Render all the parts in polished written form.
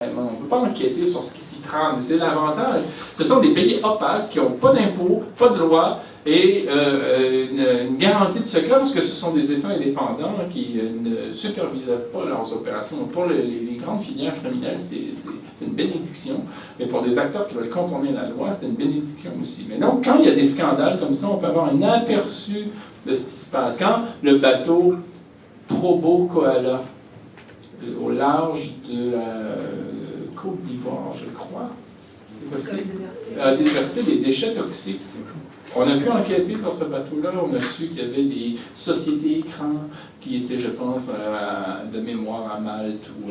On ne peut pas enquêter sur ce qui s'y trame. C'est l'avantage. Ce sont des pays opaques qui n'ont pas d'impôts, pas de loi et une garantie de secret parce que ce sont des États indépendants qui ne supervisent pas leurs opérations. Donc pour les grandes filières criminelles, c'est une bénédiction. Mais pour des acteurs qui veulent contourner la loi, c'est une bénédiction aussi. Mais donc, quand il y a des scandales comme ça, on peut avoir un aperçu de ce qui se passe. Quand le bateau Probo Koala, au large de la Côte d'Ivoire, je crois, c'est possible, a déversé des déchets toxiques. On a pu enquêter sur ce bateau-là, on a su qu'il y avait des sociétés écrans qui étaient, je pense, de mémoire à Malte ou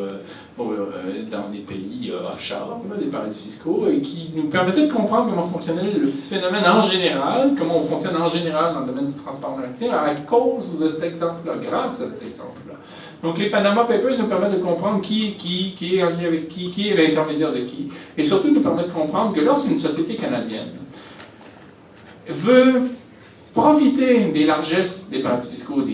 dans des pays offshore, des paradis fiscaux, et qui nous permettaient de comprendre comment fonctionnait le phénomène en général, comment on fonctionne en général dans le domaine du transport maritime, à cause de cet exemple-là, grâce à cet exemple-là. Donc les Panama Papers nous permettent de comprendre qui est en lien avec qui est l'intermédiaire de qui, et surtout nous permettent de comprendre que lorsqu'une société canadienne veut profiter des largesses des paradis fiscaux, de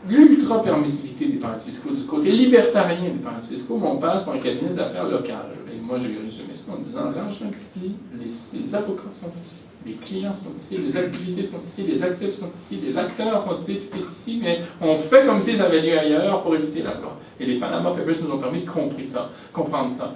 l'ultra-permissivité des paradis fiscaux, du côté libertarien des paradis fiscaux, on passe par un cabinet d'affaires local. Et moi, j'ai résumé ça en disant, l'argent est ici, les avocats sont ici, les clients sont ici, les activités sont ici, les actifs sont ici, les acteurs sont ici, tout est ici, mais on fait comme si ça avait lieu ailleurs pour éviter la loi. Et les Panama Papers nous ont permis de comprendre ça.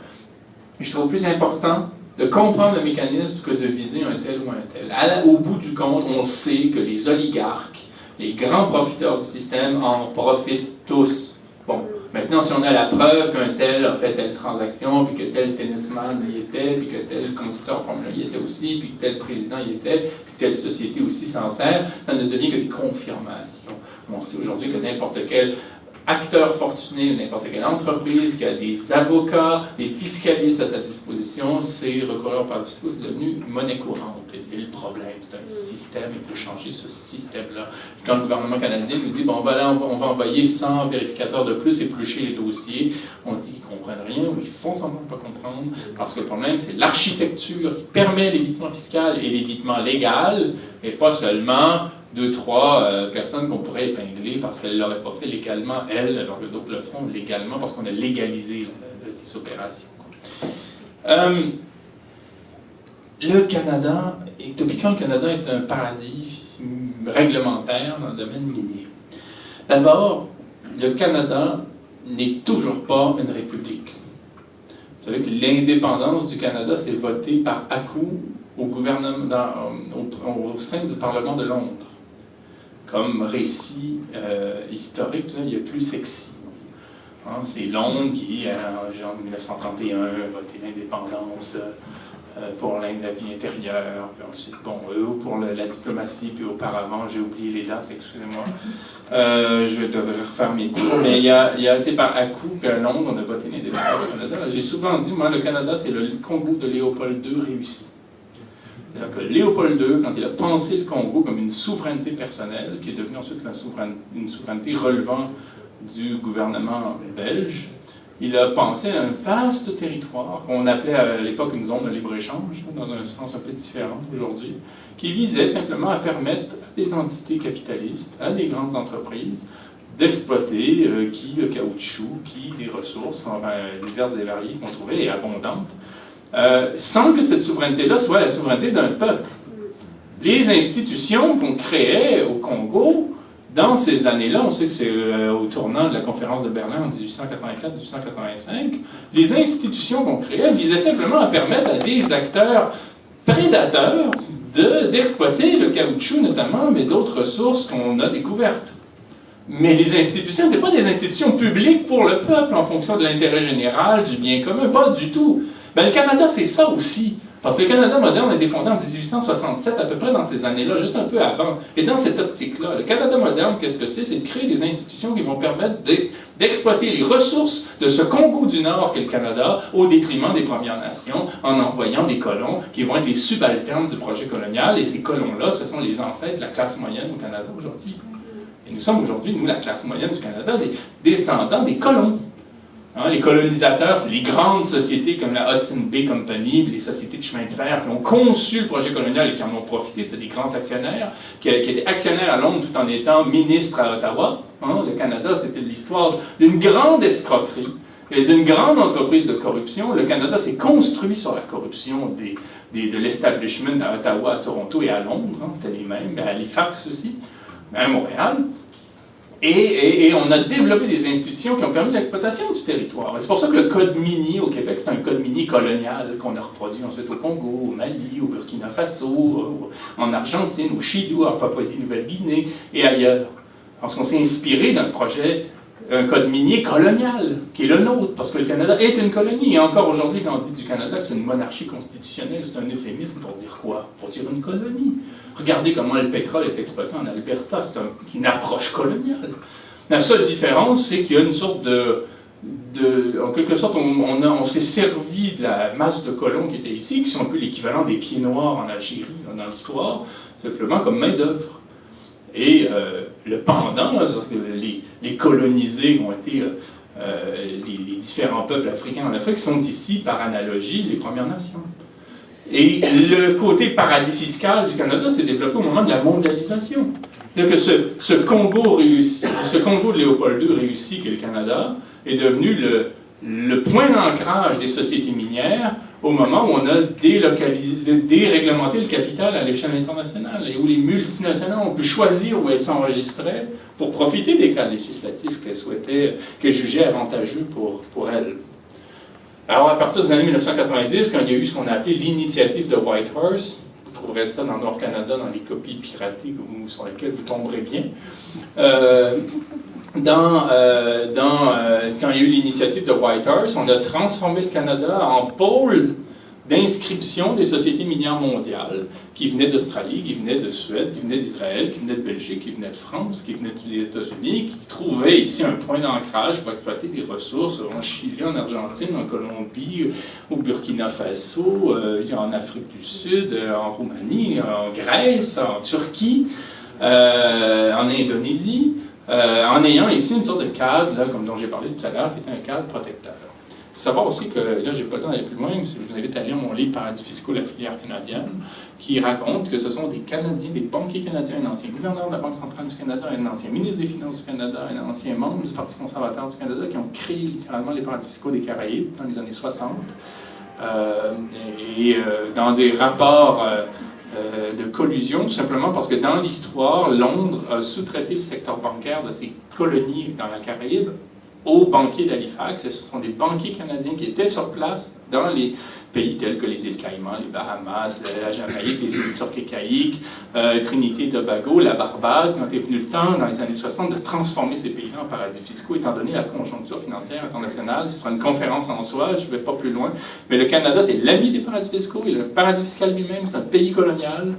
Et je trouve plus important de comprendre le mécanisme que de viser un tel ou un tel. Au bout du compte, on sait que les oligarques, les grands profiteurs du système en profitent tous. Bon, maintenant, si on a la preuve qu'un tel a fait telle transaction, puis que tel tennisman y était, puis que tel constructeur de Formule 1 y était aussi, puis que tel président y était, puis que telle société aussi s'en sert, ça ne devient que des confirmations. On sait aujourd'hui que n'importe quel acteur fortuné, n'importe quelle entreprise qui a des avocats, des fiscalistes à sa disposition, c'est recourir par fiscaux, c'est devenu monnaie courante. Et c'est le problème. C'est un système, il faut changer ce système-là. Quand le gouvernement canadien nous dit, bon, on va envoyer 100 vérificateurs de plus, éplucher les dossiers, on se dit qu'ils ne comprennent rien, ou ils font semblant de ne pas comprendre, parce que le problème, c'est l'architecture qui permet l'évitement fiscal et l'évitement légal, et pas seulement 2-3 personnes qu'on pourrait épingler parce qu'elles ne l'auraient pas fait légalement, elles, alors que d'autres le font légalement parce qu'on a légalisé les opérations. Le Canada, depuis quand le Canada est un paradis réglementaire dans le domaine minier? D'abord, le Canada n'est toujours pas une république. Vous savez que l'indépendance du Canada s'est votée par à-coup au gouvernement, au sein du Parlement de Londres. Comme récit historique, là, il y a plus sexy. Hein, c'est Londres qui, en 1931, a voté l'indépendance pour la vie intérieure, puis ensuite, bon, pour la diplomatie, puis auparavant, j'ai oublié les dates, excusez-moi. Je devrais refaire mes cours, mais c'est par à-coup que Londres, on a voté l'indépendance du Canada. J'ai souvent dit, moi, le Canada, c'est le Congo de Léopold II réussi. C'est-à-dire que Léopold II, quand il a pensé le Congo comme une souveraineté personnelle, qui est devenue ensuite une souveraineté relevant du gouvernement belge, il a pensé à un vaste territoire qu'on appelait à l'époque une zone de libre-échange, dans un sens un peu différent aujourd'hui, qui visait simplement à permettre à des entités capitalistes, à des grandes entreprises, d'exploiter le caoutchouc, les ressources, diverses et variées qu'on trouvait et abondantes, sans que cette souveraineté-là soit la souveraineté d'un peuple. Les institutions qu'on créait au Congo, dans ces années-là, on sait que c'est au tournant de la conférence de Berlin en 1884-1885, les institutions qu'on créait visaient simplement à permettre à des acteurs prédateurs d'exploiter le caoutchouc notamment, mais d'autres ressources qu'on a découvertes. Mais les institutions n'étaient pas des institutions publiques pour le peuple en fonction de l'intérêt général, du bien commun, pas du tout. Ben, le Canada, c'est ça aussi. Parce que le Canada moderne a été fondé en 1867, à peu près dans ces années-là, juste un peu avant. Et dans cette optique-là, le Canada moderne, qu'est-ce que c'est? C'est de créer des institutions qui vont permettre d'exploiter les ressources de ce Congo du Nord qu'est le Canada au détriment des Premières Nations, en envoyant des colons qui vont être les subalternes du projet colonial. Et ces colons-là, ce sont les ancêtres de la classe moyenne au Canada aujourd'hui. Et nous sommes aujourd'hui, nous, la classe moyenne du Canada, des descendants des colons. Hein, les colonisateurs, c'est les grandes sociétés comme la Hudson Bay Company, les sociétés de chemin de fer qui ont conçu le projet colonial et qui en ont profité, c'était des grands actionnaires, qui étaient actionnaires à Londres tout en étant ministres à Ottawa. Hein, le Canada, c'était l'histoire d'une grande escroquerie Et d'une grande entreprise de corruption, le Canada s'est construit sur la corruption de l'establishment à Ottawa, à Toronto et à Londres, hein, c'était les mêmes, à Halifax aussi, à Montréal. Et on a développé des institutions qui ont permis l'exploitation du territoire. C'est pour ça que le code minier au Québec, c'est un code minier colonial qu'on a reproduit ensuite au Congo, au Mali, au Burkina Faso, en Argentine, au Chili, en Papouasie-Nouvelle-Guinée et ailleurs. Parce qu'on s'est inspiré d'un projet, un code minier colonial, qui est le nôtre, parce que le Canada est une colonie. Et encore aujourd'hui, quand on dit du Canada que c'est une monarchie constitutionnelle, c'est un euphémisme pour dire quoi? Pour dire une colonie. Regardez comment le pétrole est exploité en Alberta, c'est une approche coloniale. La seule différence, c'est qu'il y a une sorte en quelque sorte, on s'est servi de la masse de colons qui étaient ici, qui sont un peu l'équivalent des pieds noirs en Algérie, dans l'histoire, simplement comme main-d'œuvre. Et le pendant, les colonisés ont été, les différents peuples africains en Afrique sont ici, par analogie, les Premières Nations. Et le côté paradis fiscal du Canada s'est développé au moment de la mondialisation. C'est-à-dire que ce Congo de Léopold II réussi qu'est le Canada est devenu le point d'ancrage des sociétés minières au moment où on a déréglementé le capital à l'échelle internationale et où les multinationales ont pu choisir où elles s'enregistraient pour profiter des cadres législatifs qu'elles jugeaient avantageux pour elles. Alors, à partir des années 1990, quand il y a eu ce qu'on a appelé l'initiative de Whitehorse, vous trouverez ça dans Nord-Canada, dans les copies piratées sur lesquelles vous tomberez bien, quand il y a eu l'initiative de Whitehorse, on a transformé le Canada en pôle d'inscription des sociétés minières mondiales qui venaient d'Australie, qui venaient de Suède, qui venaient d'Israël, qui venaient de Belgique, qui venaient de France, qui venaient des États-Unis, qui trouvaient ici un point d'ancrage pour exploiter des ressources en Chili, en Argentine, en Colombie, au Burkina Faso, en Afrique du Sud, en Roumanie, en Grèce, en Turquie, en Indonésie, en ayant ici une sorte de cadre, là, comme dont j'ai parlé tout à l'heure, qui était un cadre protecteur. Il faut savoir aussi que, là, je n'ai pas le temps d'aller plus loin, mais je vous invite à lire mon livre Paradis fiscaux, la filière canadienne, qui raconte que ce sont des Canadiens, des banquiers canadiens, un ancien gouverneur de la Banque centrale du Canada, un ancien ministre des Finances du Canada, un ancien membre du Parti conservateur du Canada, qui ont créé littéralement les paradis fiscaux des Caraïbes dans les années 60, dans des rapports de collusion, tout simplement parce que dans l'histoire, Londres a sous-traité le secteur bancaire de ses colonies dans la Caraïbe aux banquiers d'Halifax. Ce sont des banquiers canadiens qui étaient sur place dans les pays tels que les îles Caïmans, les Bahamas, la Jamaïque, les îles Turques-Caïques, Trinité et Tobago, la Barbade, quand est venu le temps, dans les années 60, de transformer ces pays-là en paradis fiscaux, étant donné la conjoncture financière internationale. Ce sera une conférence en soi, je ne vais pas plus loin. Mais le Canada, c'est l'ami des paradis fiscaux, et le paradis fiscal lui-même, c'est un pays colonial.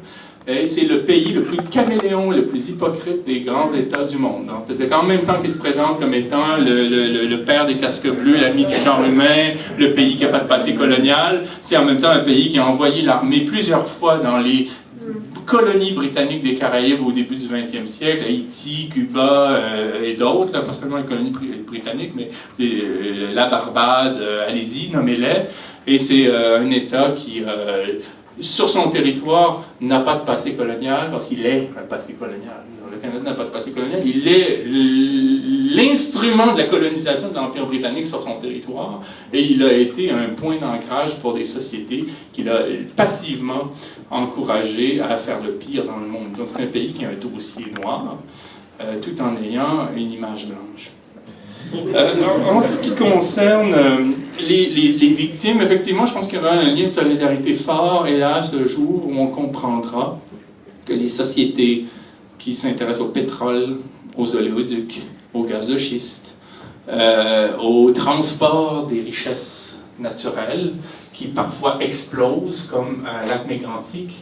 Et c'est le pays le plus caméléon, le plus hypocrite des grands États du monde. C'est en même temps qu'il se présente comme étant le père des casques bleus, l'ami du genre humain, le pays qui n'a pas de passé colonial, c'est en même temps un pays qui a envoyé l'armée plusieurs fois dans les colonies britanniques des Caraïbes au début du 20e siècle, Haïti, Cuba et d'autres, pas seulement les colonies britanniques, mais la Barbade, allez-y, nommez-les. Et c'est un État qui... sur son territoire, n'a pas de passé colonial, parce qu'il est un passé colonial. Le Canada n'a pas de passé colonial, il est l'instrument de la colonisation de l'Empire britannique sur son territoire, et il a été un point d'ancrage pour des sociétés qu'il a passivement encouragées à faire le pire dans le monde. Donc c'est un pays qui a un dossier noir, tout en ayant une image blanche. En ce qui concerne les victimes, effectivement, je pense qu'il y aura un lien de solidarité fort, et là, ce jour où on comprendra que les sociétés qui s'intéressent au pétrole, aux oléoducs, au gaz de schiste, au transport des richesses naturelles, qui parfois explosent, comme à Lac Mégantic,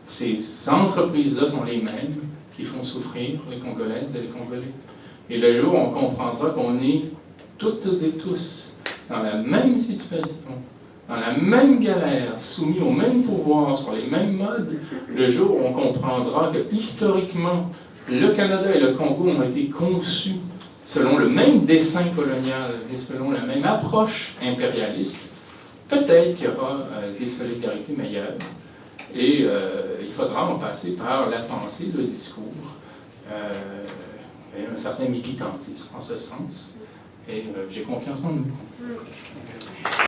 ces entreprises-là sont les mêmes qui font souffrir les Congolaises et les Congolais. Et le jour où on comprendra qu'on est toutes et tous dans la même situation, dans la même galère, soumis au même pouvoir, sur les mêmes modes, le jour où on comprendra que historiquement, le Canada et le Congo ont été conçus selon le même dessein colonial et selon la même approche impérialiste, peut-être qu'il y aura des solidarités meilleures. Et il faudra en passer par la pensée, le discours, et un certain militantisme en ce sens. Et j'ai confiance en nous.